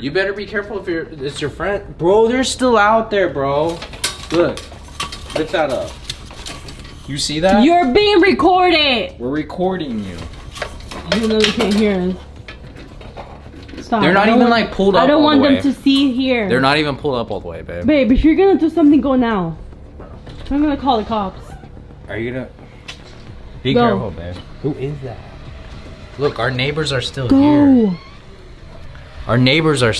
You better be careful if it's your friend. Bro, they're still out there, bro. Look. Lift that up. You see that? You're being recorded. We're recording you. Even though you can't hear us. Stop. They're not even like pulled up. I don't all want the way. them to see here. They're not even pulled up all the way, babe. Babe, if you're gonna do something, go now. I'm gonna call the cops. Are you gonna? Be Go. careful, babe. Who is that? Look, our neighbors are still Go. here. Our neighbors are